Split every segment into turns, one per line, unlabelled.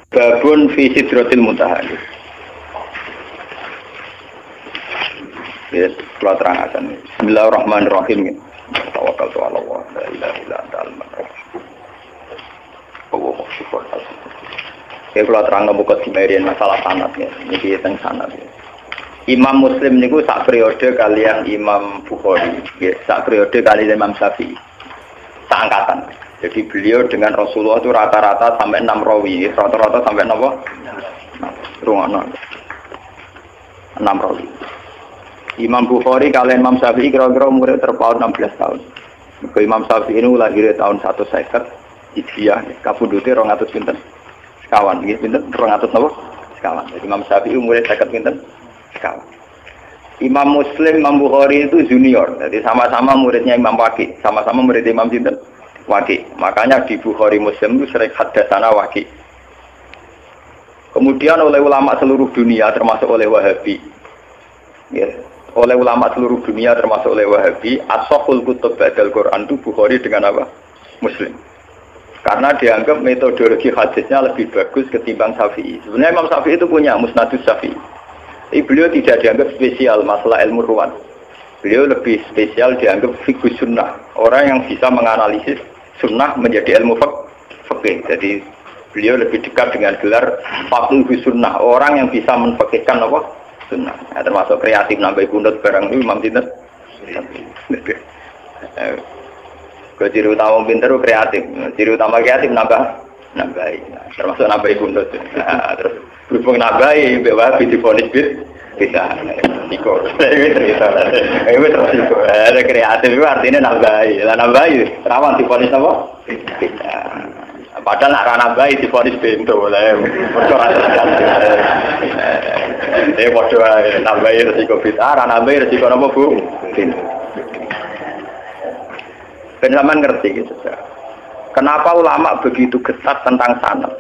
Babun fi sidratil muntaha. Ya, kalau terangkan. Bismillahirrahmanirrahim. Tawakkaltu 'ala Allah, la ilaha illa anta al-rahman. Allahu akbar. Ya kalau terangkan buka dimarian masalah sanadnya. Niki teng sanad. Imam Muslim niku sak periode kalian Imam Bukhari, ya, sak periode kalian Imam Syafi'i. Seangkatan. Jadi beliau dengan Rasulullah itu rata-rata sampai 6 rawi, rata-rata sampai apa? Rungono. 6 rawi. Imam Bukhari kalian Imam Syafi'i kira-kira umurnya terpaut 16 tahun. Ke Imam Syafi'i ini lahir tahun 150 Hijriah, kabudute 200 pinten. Sekawan, nggih pinten 200 napa? Sekawan. Jadi Imam Syafi'i umurnya 50 pinten? Sekawan. Imam Muslim, Imam Bukhari itu junior. Jadi sama-sama muridnya Imam Waqi, sama-sama murid Imam sinten? Waqi. Makanya di Bukhari Muslim itu sering hadatsana Waqi. Kemudian oleh ulama seluruh dunia termasuk oleh Wahabi. Ya, oleh ulama seluruh dunia termasuk oleh Wahabi, as-sahhul kutub ba'dal Quran itu Bukhari dengan apa? Muslim. Karena dianggap metodologi hadisnya lebih bagus ketimbang Syafi'i. Sebenarnya Imam Syafi'i itu punya Musnadus Syafi'i. Tapi beliau tidak dianggap spesial masalah ilmu ruwat. Beliau lebih spesial dianggap fiqh sunnah. Orang yang bisa menganalisis sunnah menjadi ilmu fikih. Jadi beliau lebih dekat dengan gelar faqih sunnah. Orang yang bisa menfikihkan apa? Sunnah. Nah, termasuk kreatif nambah kunut barang itu Imam Sinten. Ciri utama pinter kreatif. Ciri utama kreatif nambah. Nah, termasuk nambah kunut. Nah, terus berhubung nambah bawa difonis bisa. Niko. Itu terus itu. Ada kreatif itu artinya nambah. Lah nambah rawan difonis apa? Bisa. Padahal nak rana bayi difonis bento lah. Bodoh nambahi resiko bid'ah, nambahi resiko apa bu? Penjaman ngerti gitu. Kenapa ulama begitu ketat tentang sanad?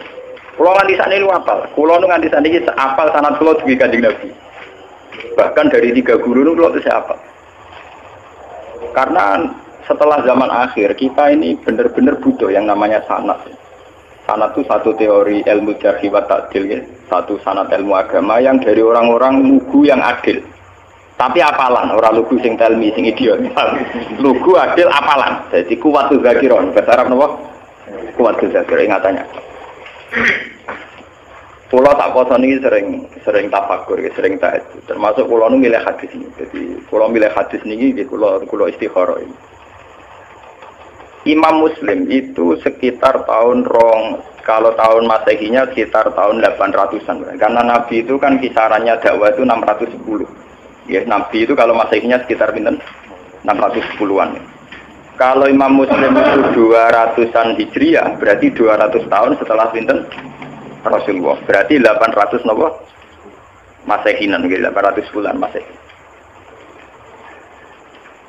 Kulo nganti sakniki lu apal. Kulo nganti sakniki apal sanad kulo dugi Kanjeng Nabi. Bahkan dari 3 guru nu kulo bisa apal. Karena setelah zaman akhir kita ini benar-benar butuh yang namanya sanad. Sanad itu satu teori ilmu jarh wa ta'dil ya. Satu sanad ilmu agama yang dari orang-orang lugu yang adil. Tapi apalan, orang lugu sing telmi, sing idiot. Lugu adil apalan. Jadi kuwatul zakiron. Bahasa Arab napa? Kuwatul zakir ingatannya. Pulau tak kosan ini sering tafakur, sering tahajud. Termasuk pulau nu milih hadis ini. Jadi pulau milih hadis ini, pulau istikharah ini. Imam Muslim itu sekitar tahun kalau tahun Masehinya sekitar tahun 800-an. Karena Nabi itu kan kisarannya dakwah itu 610. Ya, Nabi itu kalau Masehinya sekitar pinten 610-an. Kalau Imam Muslim itu 200-an Hijriah, berarti 200 tahun setelah pinten Rasulullah. Berarti 800 napa? Masehinan, 800 bulan Masehi.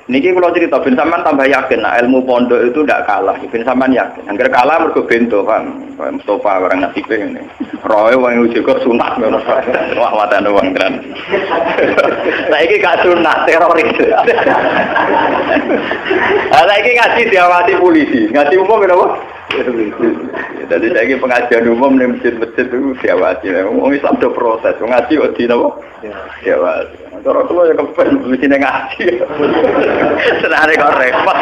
Niki kalau cerita bin Saman tambah yakin, nah, ilmu pondok itu tidak kalah. Bin Saman yakin. Angger kalah mergo bento, Bang. Mustafa orang nasibe ngene. Roe wong juga sunat ngono. Wah, watane wong tenan. Saiki gak sunat teroris. Saiki ngaji diawasi polisi. Ngaji umum berapa? Jadi saiki pengajian umum ning masjid-masjid itu diawasi. Wong Islam do proses, ngaji kok di napa? Diawasi. Cara kula ya kepen mesti ngaji. Senare kok repot.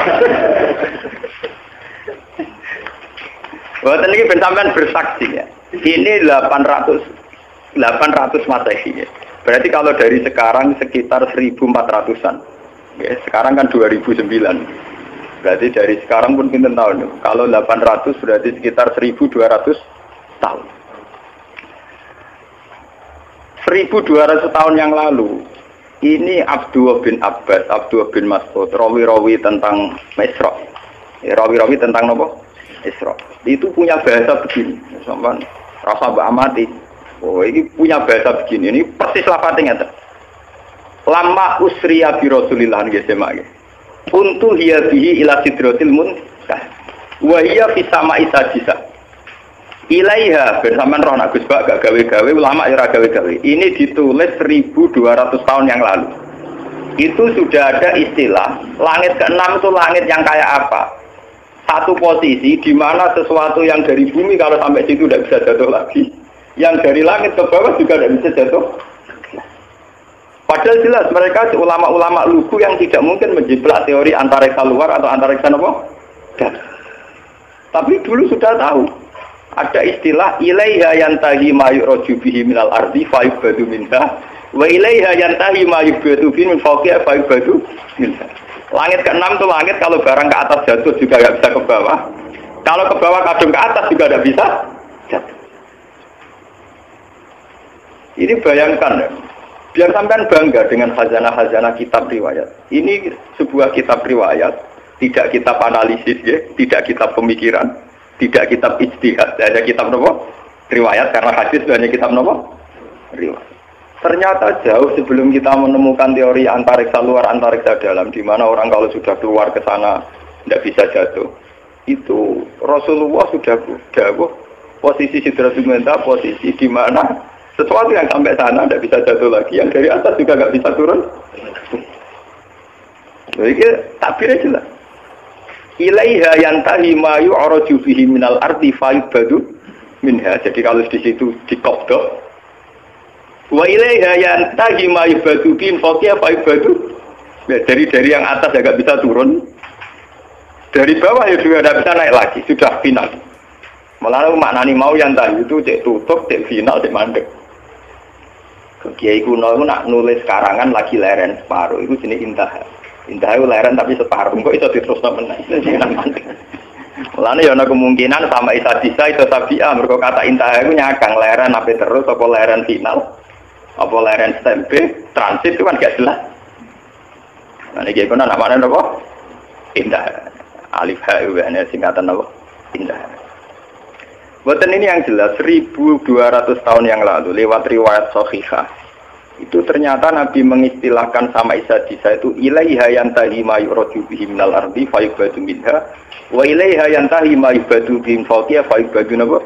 Boten iki ben sampean bersaksi ya. Ini 800 Masehi ya. Berarti kalau dari sekarang sekitar 1400-an. Ya, sekarang kan 2009. Berarti dari sekarang pun pinten tahun. Kalau 800 berarti sekitar 1200 tahun. 1200 tahun yang lalu ini Abdullah bin Abbas, Abdullah bin Mas'ud, rawi-rawi tentang Isra. Rawi-rawi tentang apa? Isra. Itu punya bahasa begini. Sampeyan rasa mbak amati. Oh, ini punya bahasa begini. Ini persis lafadznya ngeten. Lama usriya bi Rasulillah nggih semak. Untu hiya bihi ila sidratil muntah. Wa hiya fi sama'i sadisa. Ilaiha bersamaan roh Agus Bak gak gawe-gawe ulama ya gawe-gawe. Ini ditulis 1200 tahun yang lalu. Itu sudah ada istilah langit ke-6 itu langit yang kayak apa? Satu posisi di mana sesuatu yang dari bumi kalau sampai situ tidak bisa jatuh lagi. Yang dari langit ke bawah juga tidak bisa jatuh. Padahal jelas mereka ulama-ulama lugu yang tidak mungkin menjiplak teori antariksa luar atau antariksa apa? Tapi dulu sudah tahu. Ada istilah ilaiha yantahi ma yu'raju bihi minal ardi fa yubadu minha wa ilaiha yantahi ma yubadu bihi min fawqiha fa yubadu minha. Langit ke-6 itu langit kalau barang ke atas jatuh juga tidak bisa ke bawah. Kalau ke bawah kadung ke atas juga tidak bisa jatuh. Ini bayangkan ya. Biar sampean bangga dengan khazanah-khazanah kitab riwayat. Ini sebuah kitab riwayat, tidak kitab analisis ya, tidak kitab pemikiran, tidak kitab ijtihad, hanya kitab apa? Riwayat, karena hadis itu hanya kitab apa? Riwayat. Ternyata jauh sebelum kita menemukan teori antariksa luar, antariksa dalam, di mana orang kalau sudah keluar ke sana tidak bisa jatuh. Itu Rasulullah sudah dawuh posisi Sidratul Muntaha, posisi di mana sesuatu yang sampai sana tidak bisa jatuh lagi, yang dari atas juga nggak bisa turun. Jadi takbirnya jelas. Ilaiha yantahi ma yu'raju bihi minal ardi fa yubadu minha. Jadi kalau di situ dikobdok. Wa ilaiha yantahi ma yubadu bihi fawqiha fa yubadu. Ya, dari yang atas ya nggak bisa turun. Dari bawah ya juga tidak bisa naik lagi, sudah final. Malah maknani mau yang tadi itu cek tutup, cek final, cek mandek. Kiai kuno itu nak nulis karangan lagi leren separuh, itu jenis intah. Intah itu leren tapi separuh, kok itu diteruskan menang. Itu jenis mandek. Malah ya ada kemungkinan sama Isa Disa itu tabi'ah, mereka kata intah itu nyakang leren apa terus, apa leren final, apa leren stempe, transit itu kan gak jelas. Nah ini kiai kuno nak mana apa? Intah. Alif ha ini singkatan apa? Intah. Boten ini yang jelas 1200 tahun yang lalu lewat riwayat sahihah itu ternyata Nabi mengistilahkan sama Isa Disa itu ilaiha yantahi ma yu'raju bihi minal ardi fa yubadu minha wa ilaiha yantahi ma yubadu bihi fawqiha fa yubadu napa.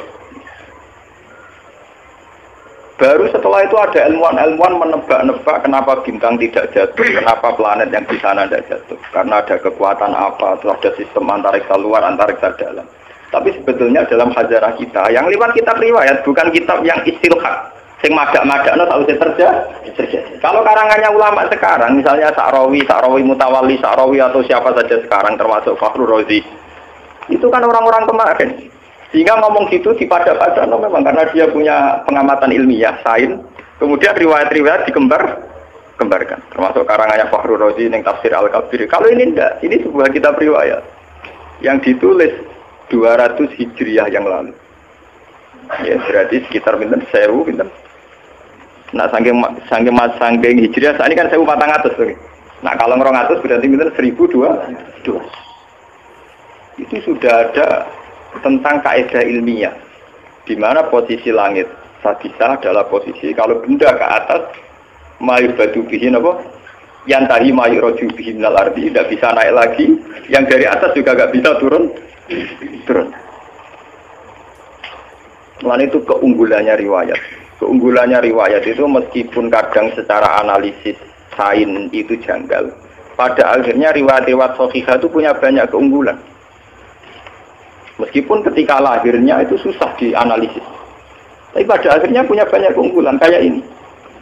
Baru setelah itu ada ilmuwan-ilmuwan menebak-nebak kenapa bintang tidak jatuh, kenapa planet yang di sana tidak jatuh, karena ada kekuatan apa, terus ada sistem antariksa luar, antariksa dalam. Tapi sebetulnya dalam khazanah kita yang lewat kitab riwayat, bukan kitab yang istilhaq sing madak-madakno tahu terjadi. Kalau karangannya ulama sekarang misalnya Sa'rawi Mutawalli, Sa'rawi atau siapa saja sekarang termasuk Fakhrur Razi, itu kan orang-orang kemarin. Sehingga ngomong gitu dipada-pada memang karena dia punya pengamatan ilmiah, sains. Kemudian riwayat-riwayat dikembarkan. Termasuk karangannya Fakhrur Razi yang Tafsir Al-Kabir. Kalau ini enggak, ini sebuah kitab riwayat yang ditulis 200 Hijriah yang lalu. Ya berarti sekitar pinten 1000 pinten. Nah saking Hijriah saat ini kan 1400 tuh. Nah kalau 200 berarti pinten 1200. Itu sudah ada tentang kaidah ilmiah di mana posisi langit sadisa adalah posisi kalau benda ke atas mayu batu bihin apa yang tadi mayu roju bihin minal ardi tidak bisa naik lagi, yang dari atas juga nggak bisa turun. Lain itu keunggulannya riwayat. Keunggulannya riwayat itu meskipun kadang secara analisis sains itu janggal, pada akhirnya riwayat-riwayat sahihah itu punya banyak keunggulan. Meskipun ketika lahirnya itu susah dianalisis, tapi pada akhirnya punya banyak keunggulan kayak ini.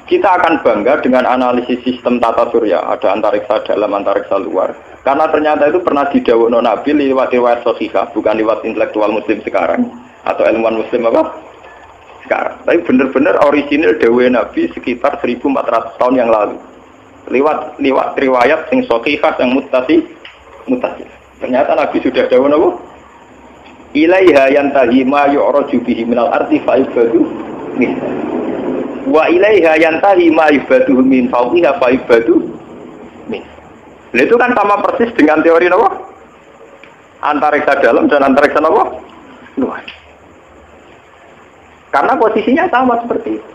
Kita akan bangga dengan analisis sistem tata surya, ada antariksa dalam, antariksa luar. Karena ternyata itu pernah didhawuhno Nabi lewat riwayat sahihah, bukan lewat intelektual muslim sekarang atau ilmuwan muslim apa sekarang. Tapi benar-benar orisinil dawuh Nabi sekitar 1400 tahun yang lalu. Lewat riwayat yang sahihah yang muttasil. Ternyata Nabi sudah dawuh apa? Ilaiha yantahi ma yu'raju bihi minal ardi fa yubadu min. Wa ilaiha yantahi ma yubadu min fawqiha fa yubadu min. Itu kan sama persis dengan teori apa? Antariksa dalam dan antariksa apa? Luar. Karena posisinya sama seperti itu.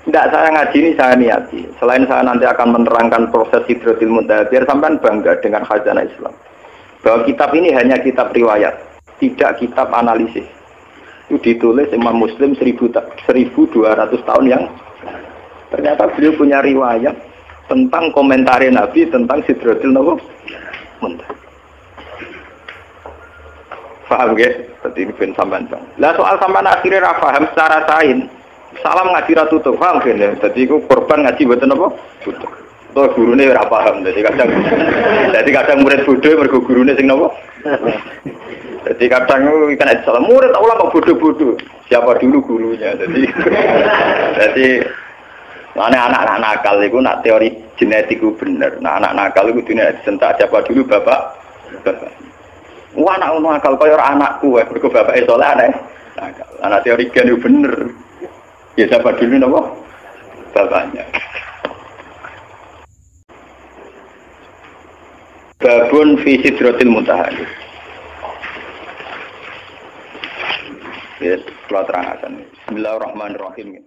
Tidak saya ngaji ini saya niati. Selain saya nanti akan menerangkan proses Sidratul Muntaha, biar sampean bangga dengan khazanah Islam. Bahwa kitab ini hanya kitab riwayat, tidak kitab analisis. Itu ditulis Imam Muslim 1200 tahun yang ternyata beliau punya riwayat tentang komentar Nabi tentang Sidratul Muntaha. Paham ya? Seperti ini ben sampean. Lah soal sampean akhirnya ra paham secara sains. Salam ngaji ra tutup, paham kan ya? Dadi iku korban ngaji mboten apa? Tutup. Tuh gurune ora paham, jadi kadang murid bodoh mergo gurune sing napa? Jadi kadang kan salah murid ulama bodoh-bodoh. Siapa dulu gurunya? Jadi anak-anak nakal itu nak teori genetik itu bener. Nah anak nakal itu dunia disentak siapa dulu bapak. Wah anak nakal kaya orang anakku, mergo bapake saleh anake nakal. Anak teori gen itu bener. Ya siapa dulu napa? Bapaknya. Babun fi sidratil muntaha. Ya, kalau terangkan. Bismillahirrahmanirrahim.